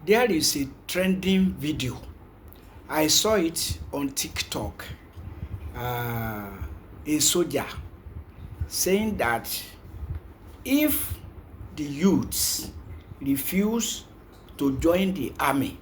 There is a trending video. I saw it on TikTok. A soldier saying that if the youths refuse to join the army,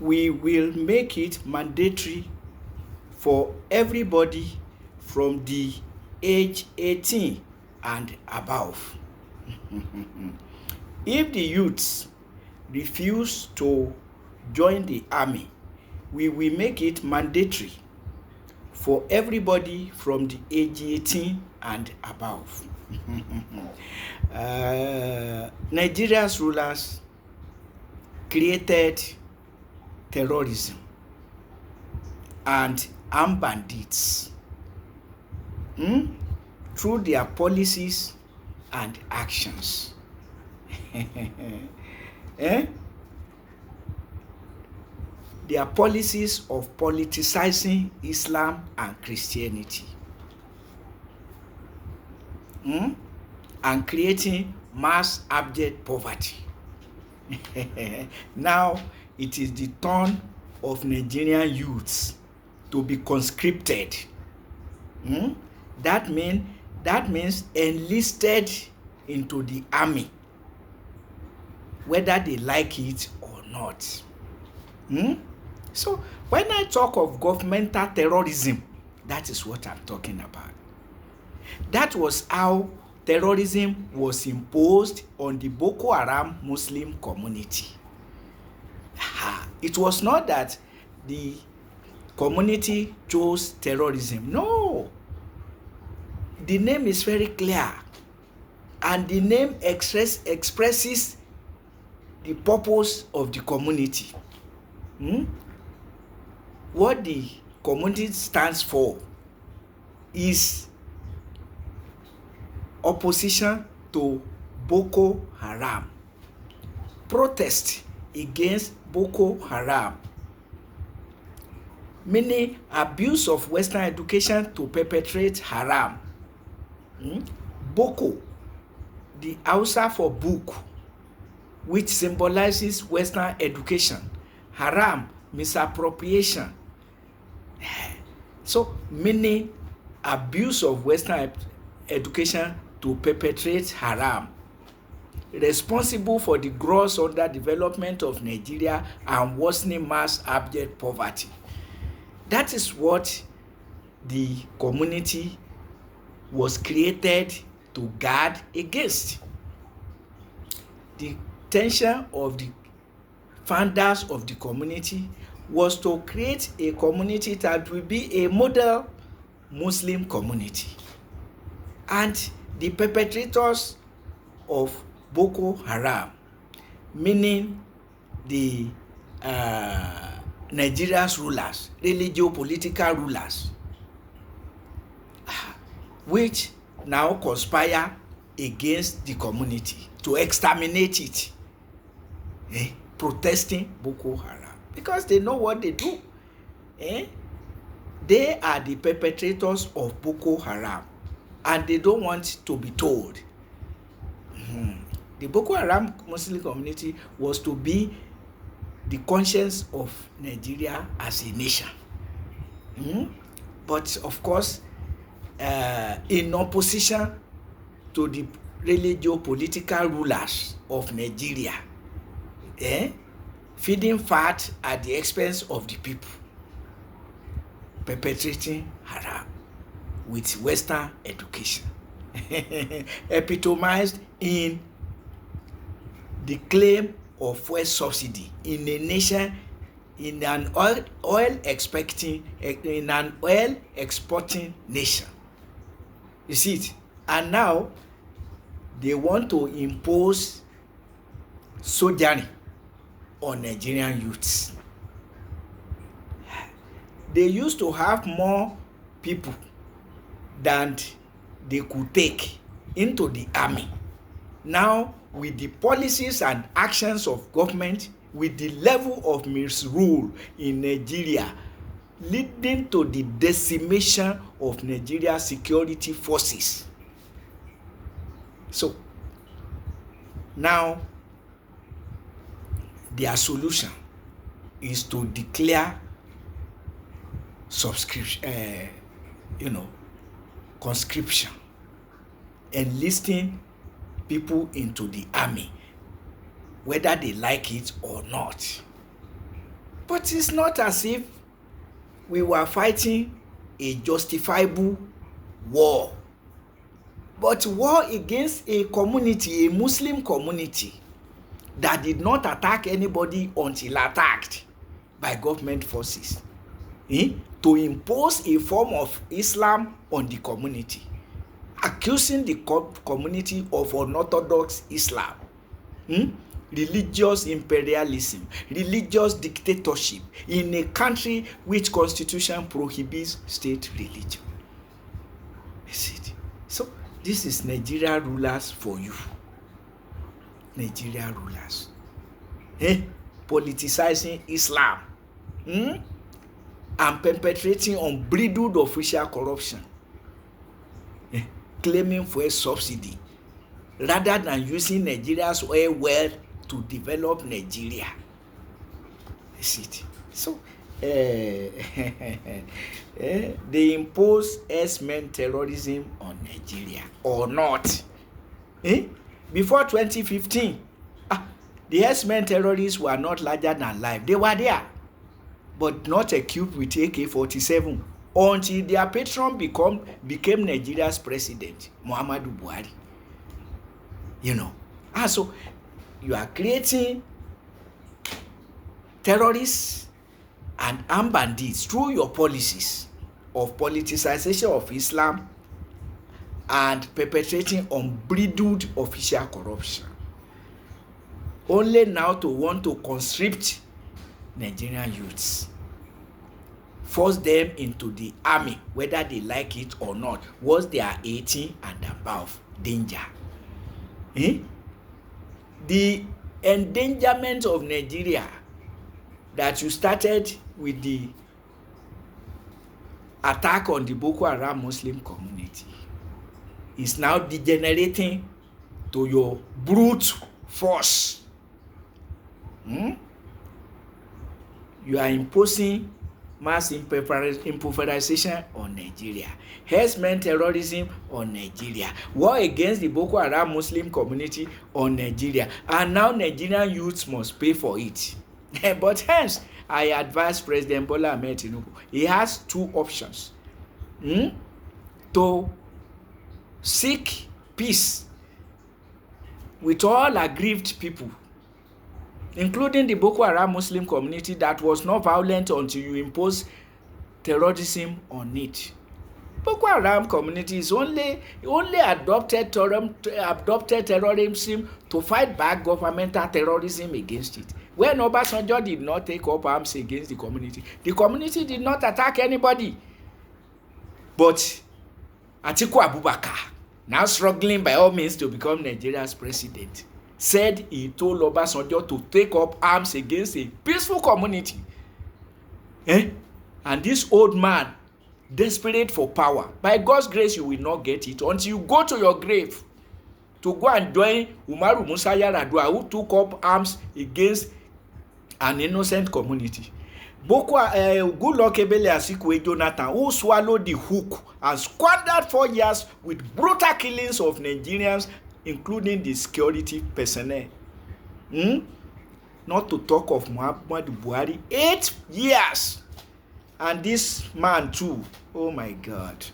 we will make it mandatory for everybody from the age 18 and above. If the youths refuse to join the army, we will make it mandatory for everybody from the age 18 and above. Nigeria's rulers created terrorism and armed bandits through their policies and actions. Their policies of politicizing Islam and Christianity and creating mass abject poverty. Now it is the turn of Nigerian youths to be conscripted. That means enlisted into the army, whether they like it or not. So when I talk of governmental terrorism, that is what I'm talking about. That was how terrorism was imposed on the Boko Haram Muslim community. It was not that the community chose terrorism. No. The name is very clear, and the name expresses the purpose of the community. What the community stands for is opposition to Boko Haram, protest against Boko Haram, meaning abuse of Western education to perpetrate haram. Boko, the Hausa for book, which symbolizes Western education. Haram, misappropriation. So, meaning abuse of Western education to perpetrate haram. Responsible for the gross underdevelopment of Nigeria and worsening mass abject poverty. That is what the community was created to guard against. The intention of the founders of the community was to create a community that will be a model Muslim community. And the perpetrators of Boko Haram, meaning the Nigeria's rulers, religio-political rulers, which now conspire against the community to exterminate it, protesting Boko Haram, because they know what they do. They are the perpetrators of Boko Haram, and they don't want to be told. The Boko Haram Muslim community was to be the conscience of Nigeria as a nation. But of course, in opposition to the religio-political rulers of Nigeria, feeding fat at the expense of the people, perpetrating haram with Western education, epitomized in the claim of fuel subsidy in a nation, in an oil exporting nation. You see it? And now they want to impose sojourning on Nigerian youths. They used to have more people than they could take into the army. Now, with the policies and actions of government, with the level of misrule in Nigeria, leading to the decimation of Nigeria's security forces. So, now, their solution is to declare conscription, enlisting people into the army, whether they like it or not. But it's not as if we were fighting a justifiable war, but war against a community, a Muslim community, that did not attack anybody until attacked by government forces, to impose a form of Islam on the community, accusing the community of unorthodox Islam, religious imperialism, religious dictatorship in a country which constitution prohibits state religion. Is it? So this is Nigeria rulers for you. Nigeria rulers, politicizing Islam, and perpetrating unbridled official corruption, claiming for a subsidy rather than using Nigeria's oil well to develop Nigeria. Is it? So they impose herdsmen terrorism on Nigeria or not? Before 2015, the herdsmen terrorists were not larger than life. They were there, but not equipped with AK-47 until their patron became Nigeria's president, Muhammadu Buhari. So you are creating terrorists and armed bandits through your policies of politicization of Islam and perpetrating unbridled official corruption, only now to want to conscript Nigerian youths, force them into the army whether they like it or not once they are 18 and above. Danger. The endangerment of Nigeria that you started with the attack on the Boko Haram Muslim community is now degenerating to your brute force. You are imposing mass impoverization on Nigeria, herdsmen terrorism on Nigeria, war against the Boko Haram Muslim community on Nigeria, and now Nigerian youths must pay for it. But hence, I advise President Bola Ahmed Tinubu, he has two options: to seek peace with all aggrieved people, including the Boko Haram Muslim community that was not violent until you impose terrorism on it. Boko Haram community is only adopted terrorism to fight back governmental terrorism against it. When Obasanjo did not take up arms against the community did not attack anybody. But Atiku Abubakar, now struggling by all means to become Nigeria's president, said he told Obasanjo to take up arms against a peaceful community. And this old man, desperate for power, by God's grace you will not get it until you go to your grave to go and join Umaru Musa Yar'Adua, who took up arms against an innocent community. Goodluck Ebele Asikwe Jonathan, who swallowed the hook and squandered 4 years with brutal killings of Nigerians, including the security personnel. Not to talk of Muhammadu Buhari, 8 years. And this man too, oh my God.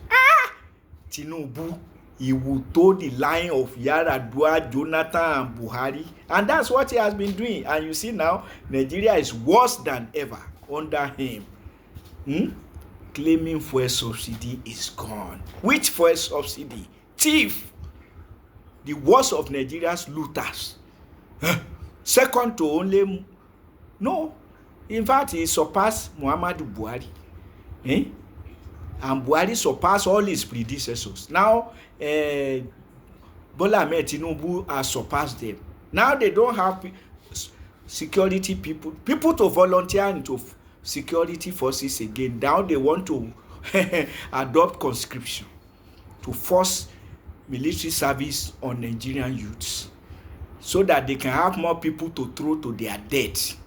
Tinubu, he will toe the line of Yar'Adua, Jonathan and Buhari. And that's what he has been doing. And you see now, Nigeria is worse than ever under him. Claiming fuel subsidy is gone. Which fuel subsidy? Thief. The worst of Nigeria's looters. Second to only, no, in fact, he surpassed Muhammadu Buhari. And Buhari surpassed all his predecessors. Now, Bola Ahmed Tinubu has surpassed them. Now they don't have security people to volunteer into security forces again. Now they want to adopt conscription to force military service on Nigerian youths. so that they can have more people to throw to their death.